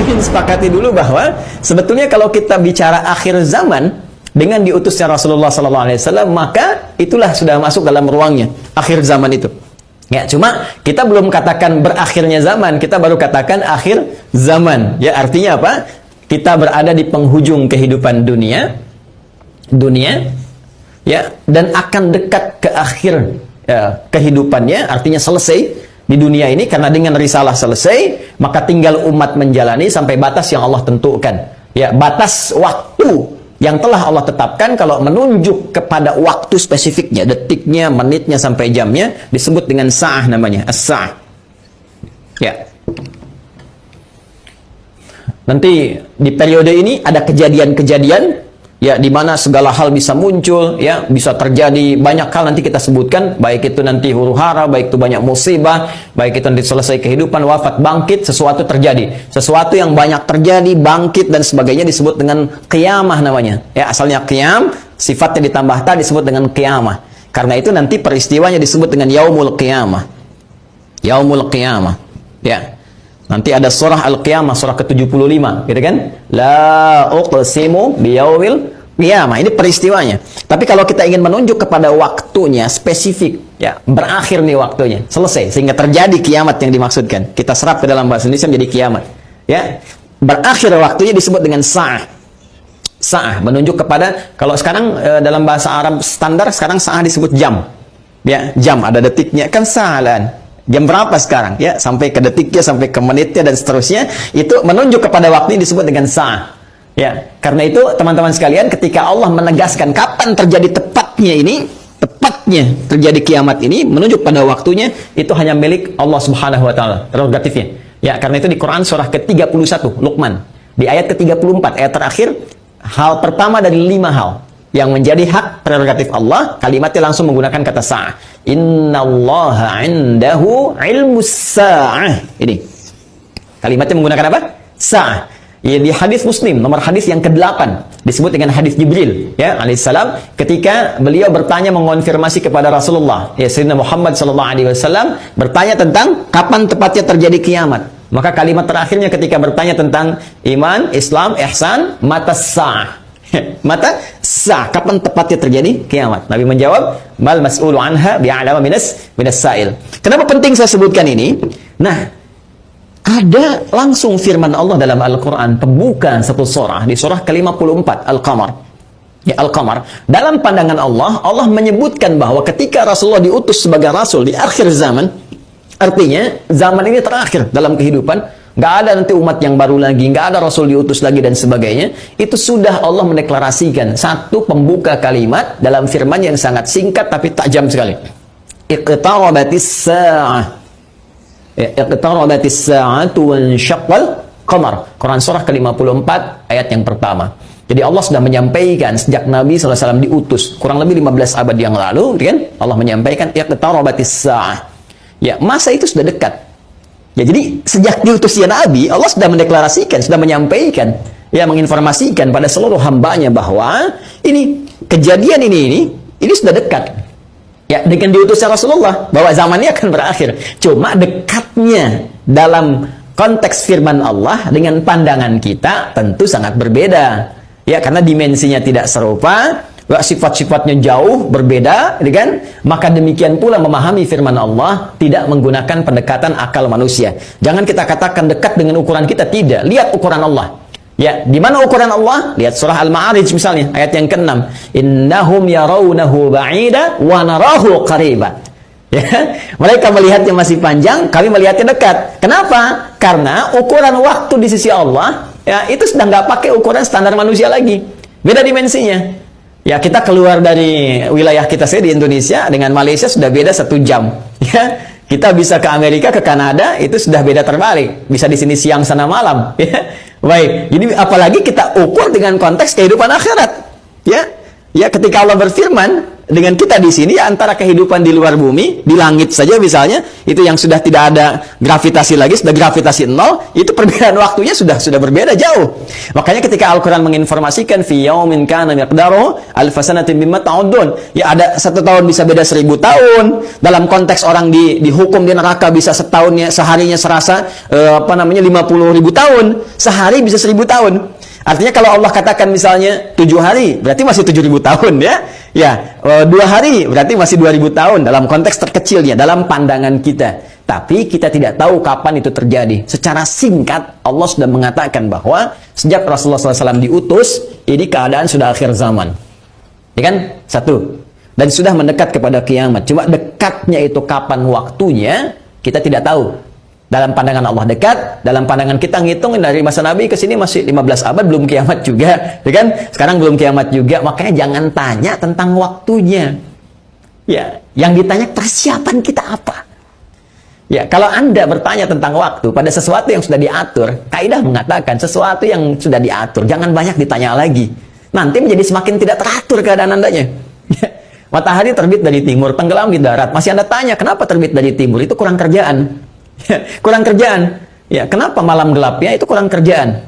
ingin sepakati dulu bahwa sebetulnya kalau kita bicara akhir zaman dengan diutusnya Rasulullah SAW, maka itulah sudah masuk dalam ruangnya akhir zaman itu. Ya, cuma kita belum katakan berakhirnya zaman, kita baru katakan akhir zaman. Ya, artinya apa? Kita berada di penghujung kehidupan dunia, ya, dan akan dekat ke akhir kehidupannya, artinya selesai di dunia ini, karena dengan risalah selesai, maka tinggal umat menjalani sampai batas yang Allah tentukan. Ya, batas waktu yang telah Allah tetapkan, kalau menunjuk kepada waktu spesifiknya, detiknya, menitnya, sampai jamnya, disebut dengan sa'ah namanya, as-sa'ah. Ya. Nanti di periode ini ada kejadian-kejadian, ya, di mana segala hal bisa muncul, ya, bisa terjadi banyak hal nanti kita sebutkan, baik itu nanti huru-hara, baik itu banyak musibah, baik itu nanti selesai kehidupan, wafat, bangkit, sesuatu terjadi. Sesuatu yang banyak terjadi, bangkit dan sebagainya disebut dengan qiyamah namanya. Ya, asalnya qiyam, sifatnya ditambah ta disebut dengan qiyamah. Karena itu nanti peristiwanya disebut dengan yaumul qiyamah. Yaumul qiyamah. Ya. Nanti ada surah Al-Qiyamah, surah ke-75, gitu kan? La uqsimu biyaumil qiyamah. Ini peristiwanya. Tapi kalau kita ingin menunjuk kepada waktunya spesifik, ya, berakhir nih waktunya, selesai, sehingga terjadi kiamat yang dimaksudkan. Kita serap ke dalam bahasa Indonesia menjadi kiamat. Ya, berakhir waktunya disebut dengan sa'ah. Sa'ah menunjuk kepada, kalau sekarang dalam bahasa Arab standar sekarang sa'ah disebut jam. Ya, jam ada detiknya, kan sa'alan. Jam berapa sekarang? Ya, sampai ke detiknya, sampai ke menitnya dan seterusnya, itu menunjuk kepada waktu ini disebut dengan sa'ah. Ya, karena itu teman-teman sekalian, ketika Allah menegaskan kapan terjadi tepatnya terjadi kiamat ini, menunjuk pada waktunya, itu hanya milik Allah Subhanahu wa taala, prerogatifnya. Ya, karena itu di Quran surah ke-31 Luqman, di ayat ke-34, ayat terakhir, hal pertama dari 5 hal yang menjadi hak prerogatif Allah, kalimatnya langsung menggunakan kata sa'ah. Innallaha 'indahu 'ilmus sa'ah. Ini. Kalimatnya menggunakan apa? Sa'ah. Ya, di hadis Muslim, nomor hadis yang ke-8, disebut dengan hadis Jibril, ya, alaihissalam, ketika beliau bertanya mengonfirmasi kepada Rasulullah, ya, Sayyidina Muhammad sallallahu alaihi wasallam, bertanya tentang kapan tepatnya terjadi kiamat. Maka kalimat terakhirnya ketika bertanya tentang iman, Islam, ihsan, mata sa'ah. Mata sah, kapan tepatnya terjadi kiamat? Nabi menjawab, mal mas'ulu anha bi'alama minas sa'il. Kenapa penting saya sebutkan ini? Nah, ada langsung firman Allah dalam Al-Quran, pembukaan satu surah, di surah ke-54 Al-Qamar. Ya, Al-Qamar. Dalam pandangan Allah, Allah menyebutkan bahwa ketika Rasulullah diutus sebagai Rasul di akhir zaman, artinya zaman ini terakhir dalam kehidupan, nggak ada nanti umat yang baru lagi, nggak ada Rasul diutus lagi dan sebagainya. Itu sudah Allah mendeklarasikan satu pembuka kalimat dalam firman yang sangat singkat tapi tajam sekali. Iqtarabatis sa'ah. Iqtarabatis sa'atu wansyaqqal qamar. Quran surah ke-54 ayat yang pertama. Jadi Allah sudah menyampaikan sejak Nabi SAW diutus kurang lebih 15 abad yang lalu, kan? Allah menyampaikan iqtarabatis sa'ah. Ya, masa itu sudah dekat. Ya, jadi sejak diutusnya Nabi, Allah sudah mendeklarasikan, sudah menyampaikan, ya, menginformasikan pada seluruh hambanya bahwa ini kejadian ini sudah dekat. Ya, dengan diutusnya Rasulullah, bahwa zamannya akan berakhir. Cuma dekatnya dalam konteks firman Allah dengan pandangan kita tentu sangat berbeda. Ya, karena dimensinya tidak serupa, sifat-sifatnya jauh berbeda, kan? Maka demikian pula memahami firman Allah tidak menggunakan pendekatan akal manusia. Jangan kita katakan dekat dengan ukuran kita, tidak. Lihat ukuran Allah. Ya, di mana ukuran Allah? Lihat surah Al-Ma'arij misalnya, ayat yang ke-6. Innahum yarawnahu ba'ida wa narahu qariba. Ya, mereka melihatnya masih panjang, kami melihatnya dekat. Kenapa? Karena ukuran waktu di sisi Allah, ya, itu sudah nggak pakai ukuran standar manusia lagi. Beda dimensinya. Ya, kita keluar dari wilayah kita di Indonesia dengan Malaysia sudah beda 1 jam. Ya, kita bisa ke Amerika, ke Kanada, itu sudah beda terbalik. Bisa di sini siang, sana malam. Ya, baik. Jadi apalagi kita ukur dengan konteks kehidupan akhirat. Ya, ya, ketika Allah berfirman, dengan kita di sini antara kehidupan di luar bumi, di langit saja misalnya, itu yang sudah tidak ada gravitasi lagi, sudah gravitasi nol, itu perbedaan waktunya sudah berbeda jauh. Makanya ketika Al-Quran menginformasikan fi yaumin kana miqdaruhu alf sanatin mimma ta'udun, ya ada 1 tahun bisa beda 1000 tahun. Dalam konteks orang dihukum di neraka bisa setahunnya, seharinya serasa 50.000 tahun, sehari bisa 1000 tahun. Artinya kalau Allah katakan misalnya 7 hari, berarti masih 7.000 tahun ya. Ya, 2 hari berarti masih 2.000 tahun dalam konteks terkecilnya, dalam pandangan kita. Tapi kita tidak tahu kapan itu terjadi. Secara singkat, Allah sudah mengatakan bahwa sejak Rasulullah SAW diutus, ini keadaan sudah akhir zaman. Ya kan? 1. Dan sudah mendekat kepada kiamat. Cuma dekatnya itu kapan waktunya, kita tidak tahu. Dalam pandangan Allah dekat, dalam pandangan kita ngitung dari masa Nabi ke sini masih 15 abad, belum kiamat juga, ya kan? Sekarang belum kiamat juga, makanya jangan tanya tentang waktunya. Ya, yang ditanya persiapan kita apa? Ya, kalau Anda bertanya tentang waktu pada sesuatu yang sudah diatur, kaidah mengatakan sesuatu yang sudah diatur, jangan banyak ditanya lagi. Nanti menjadi semakin tidak teratur keadaan Andanya. Matahari terbit dari timur, tenggelam di darat, masih Anda tanya kenapa terbit dari timur, itu kurang kerjaan. Kurang kerjaan. Ya, kenapa malam gelapnya itu kurang kerjaan?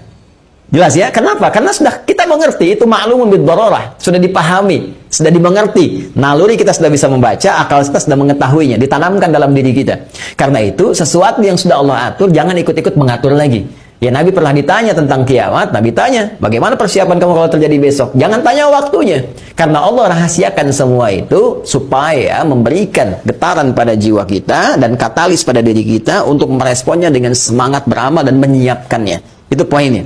Jelas ya? Kenapa? Karena sudah kita mengerti, itu ma'lumun bid-darurah, sudah dipahami, sudah dimengerti. Naluri kita sudah bisa membaca, akal kita sudah mengetahuinya, ditanamkan dalam diri kita. Karena itu, sesuatu yang sudah Allah atur, jangan ikut-ikut mengatur lagi. Ya, Nabi pernah ditanya tentang kiamat, Nabi tanya, bagaimana persiapan kamu kalau terjadi besok? Jangan tanya waktunya. Karena Allah rahasiakan semua itu supaya memberikan getaran pada jiwa kita dan katalis pada diri kita untuk meresponnya dengan semangat beramal dan menyiapkannya. Itu poinnya.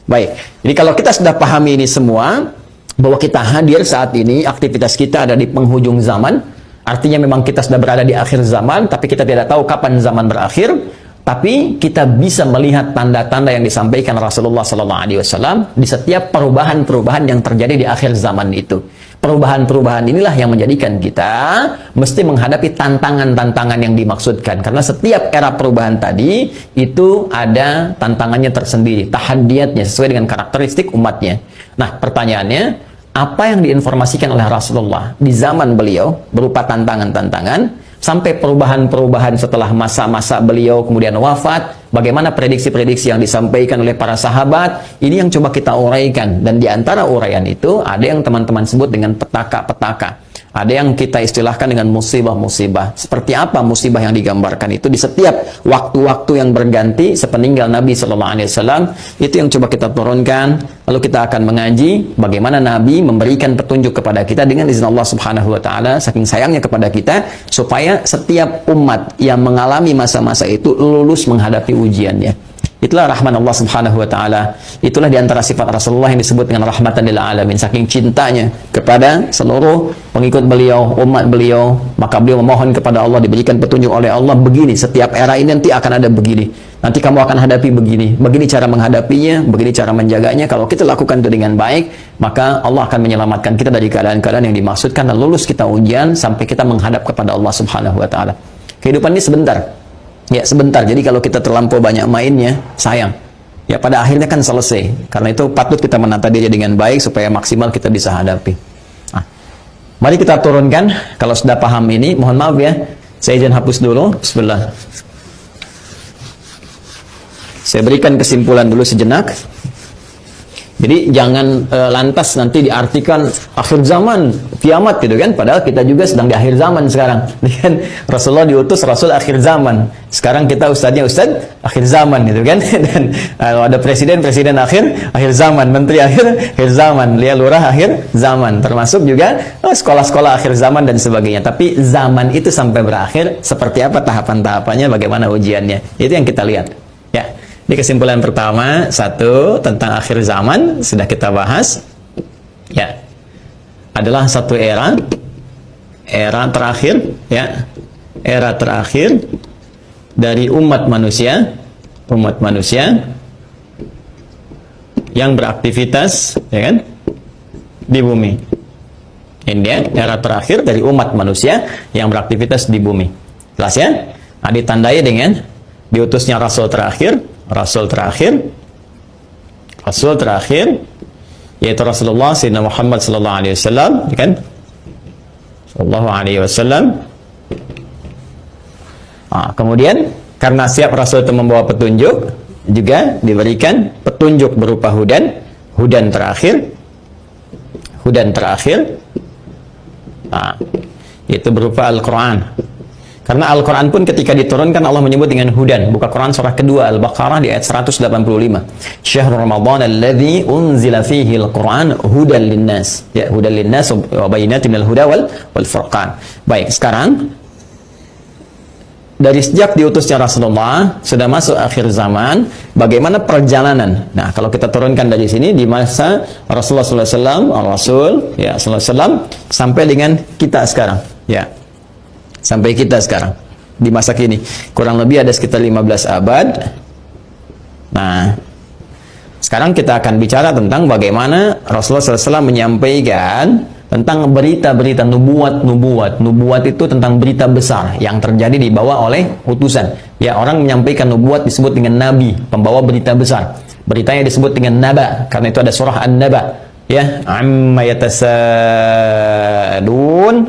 Baik, jadi kalau kita sudah pahami ini semua, bahwa kita hadir saat ini, aktivitas kita ada di penghujung zaman, artinya memang kita sudah berada di akhir zaman, tapi kita tidak tahu kapan zaman berakhir. Tapi kita bisa melihat tanda-tanda yang disampaikan Rasulullah SAW di setiap perubahan-perubahan yang terjadi di akhir zaman itu. Perubahan-perubahan inilah yang menjadikan kita mesti menghadapi tantangan-tantangan yang dimaksudkan. Karena setiap era perubahan tadi itu ada tantangannya tersendiri, tahadiyatnya sesuai dengan karakteristik umatnya. Nah, pertanyaannya, apa yang diinformasikan oleh Rasulullah di zaman beliau berupa tantangan-tantangan sampai perubahan-perubahan setelah masa-masa beliau kemudian wafat, bagaimana prediksi-prediksi yang disampaikan oleh para sahabat, ini yang coba kita uraikan. Dan di antara uraian itu ada yang teman-teman sebut dengan petaka-petaka, ada yang kita istilahkan dengan musibah-musibah. Seperti apa musibah yang digambarkan itu di setiap waktu-waktu yang berganti sepeninggal Nabi SAW, itu yang coba kita turunkan. Lalu kita akan mengaji bagaimana Nabi memberikan petunjuk kepada kita dengan izin Allah Subhanahu wa Ta'ala, saking sayangnya kepada kita, supaya setiap umat yang mengalami masa-masa itu lulus menghadapi ujiannya. Itulah rahman Allah Subhanahu wa Ta'ala. Itulah diantara sifat Rasulullah yang disebut dengan rahmatan lil alamin. Saking cintanya kepada seluruh pengikut beliau, umat beliau, maka beliau memohon kepada Allah diberikan petunjuk oleh Allah, begini, setiap era ini nanti akan ada begini, nanti kamu akan hadapi begini, begini cara menghadapinya, begini cara menjaganya. Kalau kita lakukan itu dengan baik, maka Allah akan menyelamatkan kita dari keadaan-keadaan yang dimaksudkan dan lulus kita ujian sampai kita menghadap kepada Allah Subhanahu wa Ta'ala. Kehidupan ini sebentar. Ya, sebentar. Jadi kalau kita terlampau banyak mainnya, sayang. Ya, pada akhirnya kan selesai. Karena itu patut kita menata diri dengan baik supaya maksimal kita bisa hadapi. Nah, mari kita turunkan. Kalau sudah paham ini, mohon maaf ya, saya izin hapus dulu. Bismillah. Saya berikan kesimpulan dulu sejenak. Jadi jangan lantas nanti diartikan akhir zaman, kiamat gitu kan. Padahal kita juga sedang di akhir zaman sekarang. Kan Rasulullah diutus Rasul akhir zaman. Sekarang kita ustadznya ustadz akhir zaman gitu kan. Dan ada presiden akhir zaman, menteri akhir zaman, lihat lurah akhir zaman. Termasuk juga sekolah-sekolah akhir zaman dan sebagainya. Tapi zaman itu sampai berakhir seperti apa tahapan-tahapannya, bagaimana ujiannya. Itu yang kita lihat. Ya. Di kesimpulan pertama, 1, tentang akhir zaman, sudah kita bahas. Ya, adalah satu era terakhir, ya, era terakhir dari umat manusia yang beraktivitas, ya kan, di bumi. Ini era terakhir dari umat manusia yang beraktivitas di bumi. Jelas ya? Nah, ditandai dengan diutusnya Rasul terakhir yaitu Rasulullah Sayyidina Muhammad sallallahu alaihi wasallam, kan? Sallallahu alaihi wasallam. Kemudian karena siap Rasul itu membawa petunjuk, juga diberikan petunjuk berupa hudan terakhir, itu berupa Al-Quran. Karena Al-Quran pun ketika diturunkan Allah menyebut dengan hudan. Buka Quran surah kedua Al-Baqarah di ayat 185. Syahrul Ramadan alladzi unzila fihi Al-Quran hudan linnas. Ya, hudan linnas wa bayyinatin minal huda wal furqan. Baik, sekarang dari sejak diutusnya Rasulullah sudah masuk akhir zaman, bagaimana perjalanan? Nah, kalau kita turunkan dari sini di masa Rasulullah SAW, Rasul ya SAW sampai dengan kita sekarang, ya. Sampai kita sekarang di masa kini kurang lebih ada sekitar 15 abad. Nah, sekarang kita akan bicara tentang bagaimana Rasulullah SAW menyampaikan tentang berita-berita nubuat. Nubuat itu tentang berita besar yang terjadi dibawa oleh utusan. Ya, orang menyampaikan nubuat disebut dengan nabi, pembawa berita besar. Beritanya disebut dengan naba, karena itu ada surah An-Naba. Ya, amma yatasadun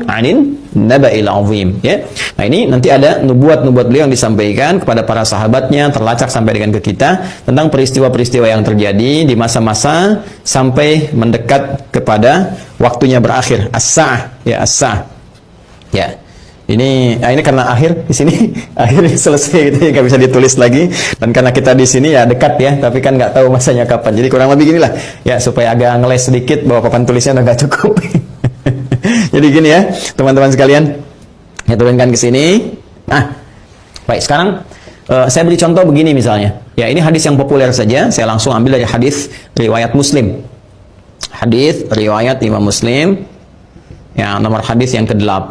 'anin naba'il 'azim, ya. Nah, ini nanti ada nubuat-nubuat beliau yang disampaikan kepada para sahabatnya, terlacak sampai dengan ke kita tentang peristiwa-peristiwa yang terjadi di masa-masa sampai mendekat kepada waktunya berakhir, as-sa'ah, ya, as-sa'ah. Ya. Ini karena akhir di sini akhir selesai gitu, nggak bisa ditulis lagi, dan karena kita di sini ya dekat ya, tapi kan nggak tahu masanya kapan. Jadi kurang lebih ginilah ya, supaya agak ngeles sedikit bahwa papan tulisnya udah nggak cukup. Jadi gini ya teman-teman sekalian, ya turunkan ke sini. Nah, baik, sekarang saya beri contoh begini misalnya. Ya, ini hadis yang populer saja, saya langsung ambil dari hadis riwayat Muslim. Hadis riwayat Imam Muslim. Ya, nomor hadis yang ke-8.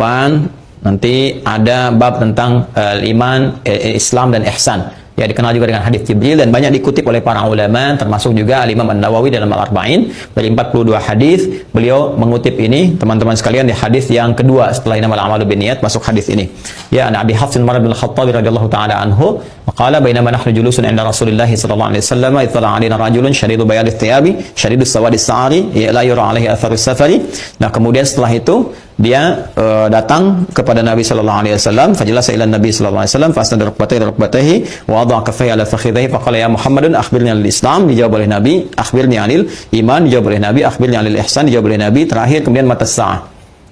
Nanti ada bab tentang iman, Islam dan ihsan. Ya, dikenal juga dengan hadis Jibril dan banyak dikutip oleh para ulama, termasuk juga Al-Imam An-Nawawi dalam Al-Arba'in. Dari 42 hadis, beliau mengutip ini, teman-teman sekalian, di hadis yang kedua setelah innamal a'malu binniyat, masuk hadis ini. Ya, an Abi Hafs Umar bin Khattab radhiyallahu taala anhu, qala bainama nahnu julusun 'inda Rasulillah sallallahu alaihi wasallam, ittala 'alaina rajulun shadidu bayadit thiyabi, shadidus sawadis sa'ari, la yura 'alaihi atharus safari. Nah, kemudian setelah itu dia datang kepada Nabi sallallahu alaihi wasallam, fajalasa ila Nabi sallallahu alaihi wasallam, fasnada rukbatayhi wa wada'a kaffayhi ala fakhidhihi, faqala ya Muhammadun akhbirni 'anil Islam, dijawab oleh Nabi, akhbirni 'anil iman, dijawab oleh Nabi, akhbirni 'anil ihsan, dijawab oleh Nabi, terakhir kemudian mata sa'ah.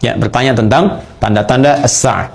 Ya, bertanya tentang tanda-tanda as-sa'ah.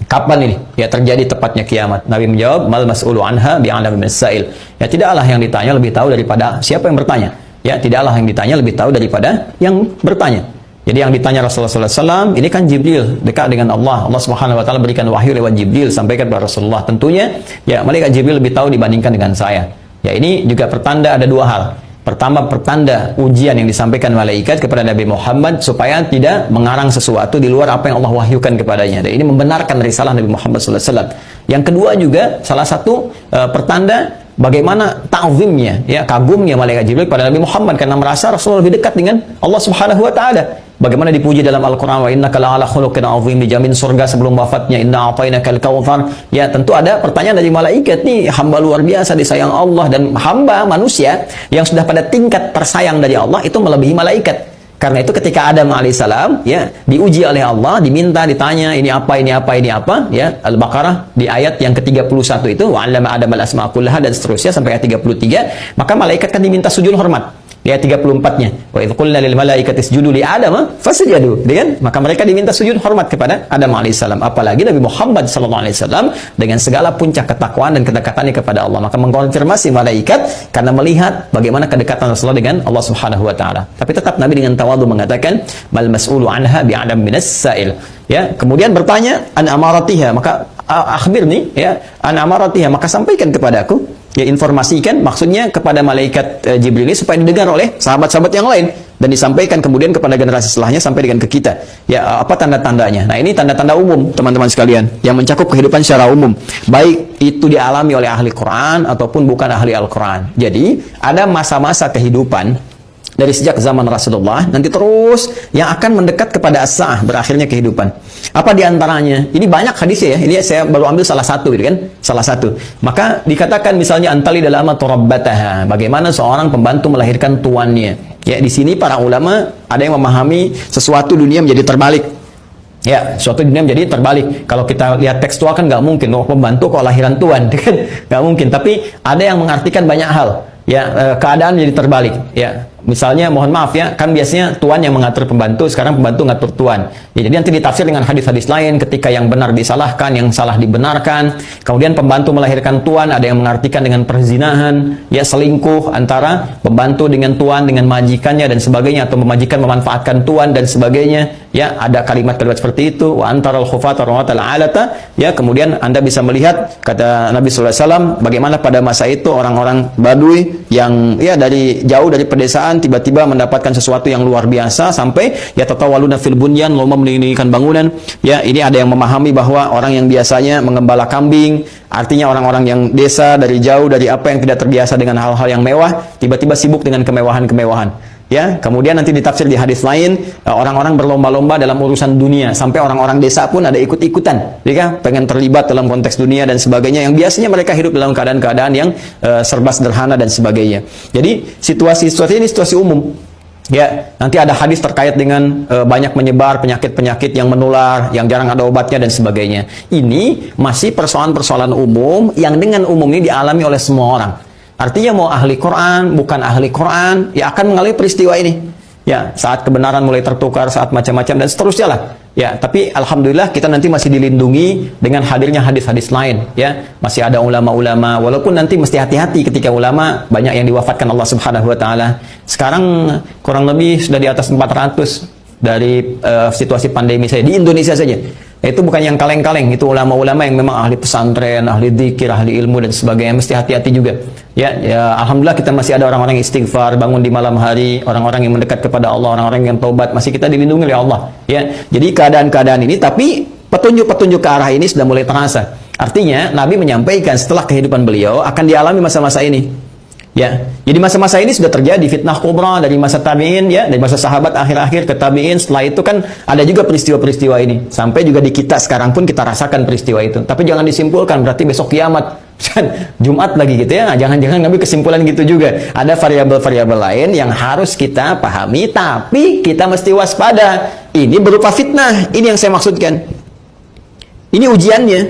Kapan ini ya terjadi tepatnya kiamat? Nabi menjawab, mal mas'ulu anha bi'alam min as-sa'il. Ya, tidaklah yang ditanya lebih tahu daripada siapa yang bertanya. Ya, tidaklah yang ditanya lebih tahu daripada yang bertanya. Jadi yang ditanya Rasulullah SAW, ini kan Jibril, dekat dengan Allah. Allah Subhanahu Wa Taala berikan wahyu lewat Jibril, sampaikan kepada Rasulullah. Tentunya, ya malaikat Jibril lebih tahu dibandingkan dengan saya. Ya, ini juga pertanda ada dua hal. Pertama, pertanda ujian yang disampaikan malaikat kepada Nabi Muhammad supaya tidak mengarang sesuatu di luar apa yang Allah wahyukan kepadanya. Dan ini membenarkan risalah Nabi Muhammad SAW. Yang kedua juga, salah satu pertanda bagaimana ta'zimnya, ya, kagumnya malaikat Jibril pada Nabi Muhammad karena merasa Rasulullah lebih dekat dengan Allah Subhanahu Wa Taala. Bagaimana dipuji dalam Al-Quran, wa innaka la'ala khuluqin 'azim, dijamin surga sebelum wafatnya, inna a'tainakal kautsar. Ya, tentu ada pertanyaan dari malaikat, nih hamba luar biasa disayang Allah, dan hamba manusia yang sudah pada tingkat tersayang dari Allah itu melebihi malaikat. Karena itu ketika Adam alaihissalam ya diuji oleh Allah, diminta, ditanya ini apa, ya, Al-Baqarah di ayat yang ke-31 itu, wa 'allama Adam al-asma'a kullaha, dan seterusnya sampai ayat 33, maka malaikat kan diminta sujud hormat. Di ayat 34-nya, wa idz qulna lil malaikati isjudu li Adam fasajadu, kan? Maka mereka diminta sujud hormat kepada Adam alaihissalam. Apalagi Nabi Muhammad sallallahu alaihi wasallam dengan segala puncak ketakwaan dan kedekatannya kepada Allah, maka mengkonfirmasi malaikat karena melihat bagaimana kedekatan Rasulullah dengan Allah Subhanahu Wa Taala. Tapi tetap Nabi dengan tawadhu mengatakan, mal mas'ulu anha bi'alam minas sa'il. Ya, kemudian bertanya an amaratiha, maka akhbirni, ya, an amaratiha, maka sampaikan kepadaku. Ya, informasikan maksudnya kepada malaikat Jibril ini supaya didengar oleh sahabat-sahabat yang lain dan disampaikan kemudian kepada generasi setelahnya sampai dengan ke kita. Ya, apa tanda-tandanya? Nah, ini tanda-tanda umum teman-teman sekalian yang mencakup kehidupan secara umum, baik itu dialami oleh ahli Quran ataupun bukan ahli Al-Quran. Jadi ada masa-masa kehidupan dari sejak zaman Rasulullah nanti terus yang akan mendekat kepada as-sa'ah, berakhirnya kehidupan. Apa diantaranya? Ini banyak hadisnya ya. Ini saya baru ambil salah satu, gitu kan? Salah satu. Maka dikatakan misalnya antali dalam rabbataha, bagaimana seorang pembantu melahirkan tuannya. Ya, di sini para ulama ada yang memahami sesuatu dunia menjadi terbalik. Ya, suatu dunia menjadi terbalik. Kalau kita lihat tekstual kan nggak mungkin, oh pembantu kok lahiran tuan, kan nggak mungkin. Tapi ada yang mengartikan banyak hal. Ya, keadaan jadi terbalik. Ya, misalnya mohon maaf ya, kan biasanya tuan yang mengatur pembantu, sekarang pembantu ngatur tuan. Ya, jadi nanti ditafsir dengan hadis-hadis lain, ketika yang benar disalahkan, yang salah dibenarkan. Kemudian pembantu melahirkan tuan, ada yang mengartikan dengan perzinahan, ya selingkuh antara pembantu dengan tuan, dengan majikannya dan sebagainya, atau majikan memanfaatkan tuan dan sebagainya. Ya, ada kalimat-kalimat seperti itu. Wa antaral khufata rawatal alata. Ya, kemudian Anda bisa melihat kata Nabi sallallahu alaihi wasallam bagaimana pada masa itu orang-orang Badui yang ya dari jauh dari pedesaan tiba-tiba mendapatkan sesuatu yang luar biasa sampai ya tatawaluna fil bunyan, lomba meninggikan bangunan. Ya, ini ada yang memahami bahwa orang yang biasanya mengembala kambing, artinya orang-orang yang desa dari jauh dari apa yang tidak terbiasa dengan hal-hal yang mewah, tiba-tiba sibuk dengan kemewahan-kemewahan. Ya, kemudian nanti ditafsir di hadis lain, orang-orang berlomba-lomba dalam urusan dunia, sampai orang-orang desa pun ada ikut-ikutan, ya, pengen terlibat dalam konteks dunia dan sebagainya, yang biasanya mereka hidup dalam keadaan-keadaan yang serba sederhana dan sebagainya. Jadi situasi-situasi ini situasi umum. Ya, nanti ada hadis terkait dengan banyak menyebar penyakit-penyakit yang menular, yang jarang ada obatnya dan sebagainya. Ini masih persoalan-persoalan umum yang dengan umum ini dialami oleh semua orang. Artinya mau ahli Quran, bukan ahli Quran, ya akan mengalami peristiwa ini. Ya, saat kebenaran mulai tertukar, saat macam-macam dan seterusnya lah. Ya, tapi alhamdulillah kita nanti masih dilindungi dengan hadirnya hadis-hadis lain. Ya, masih ada ulama-ulama. Walaupun nanti mesti hati-hati ketika ulama banyak yang diwafatkan Allah Subhanahu Wa Taala. Sekarang kurang lebih sudah di atas 400 dari situasi pandemi saya di Indonesia saja. Itu bukan yang kaleng-kaleng, itu ulama-ulama yang memang ahli pesantren, ahli dzikir, ahli ilmu dan sebagainya, mesti hati-hati juga. Ya, alhamdulillah kita masih ada orang-orang yang istighfar, bangun di malam hari, orang-orang yang mendekat kepada Allah, orang-orang yang taubat, masih kita dilindungi oleh Allah. Ya, jadi keadaan-keadaan ini, tapi petunjuk-petunjuk ke arah ini sudah mulai terasa. Artinya Nabi menyampaikan setelah kehidupan beliau akan dialami masa-masa ini. Ya, jadi masa-masa ini sudah terjadi fitnah kubra dari masa tabi'in, ya, dari masa sahabat akhir-akhir ke tabi'in. Setelah itu kan ada juga peristiwa-peristiwa ini. Sampai juga di kita sekarang pun kita rasakan peristiwa itu. Tapi jangan disimpulkan berarti besok kiamat. Jumat lagi gitu ya. Jangan-jangan ngambil kesimpulan gitu juga. Ada variabel-variabel lain yang harus kita pahami, tapi kita mesti waspada. Ini berupa fitnah. Ini yang saya maksudkan. Ini ujiannya.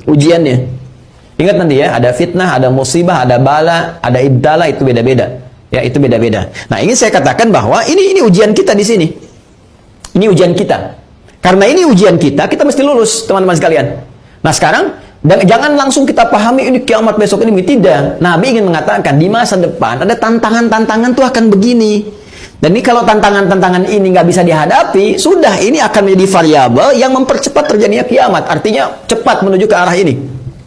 Ujiannya. Ingat nanti ya, ada fitnah, ada musibah, ada bala, ada ibtala, itu beda-beda. Ya, itu beda-beda. Nah, ingin saya katakan bahwa ini ujian kita di sini. Ini ujian kita. Karena ini ujian kita mesti lulus, teman-teman sekalian. Nah, sekarang jangan langsung kita pahami ini kiamat besok ini. Tidak. Nabi ingin mengatakan di masa depan ada tantangan-tantangan tuh akan begini. Dan ini kalau tantangan-tantangan ini nggak bisa dihadapi, sudah ini akan menjadi variabel yang mempercepat terjadinya kiamat. Artinya cepat menuju ke arah ini.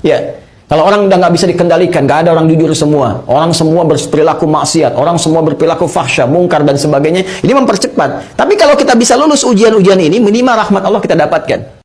Ya. Kalau orang udah nggak bisa dikendalikan, nggak ada orang jujur semua, orang semua berperilaku maksiat, orang semua berperilaku fahsya, mungkar dan sebagainya, ini mempercepat. Tapi kalau kita bisa lulus ujian-ujian ini, minimal rahmat Allah kita dapatkan.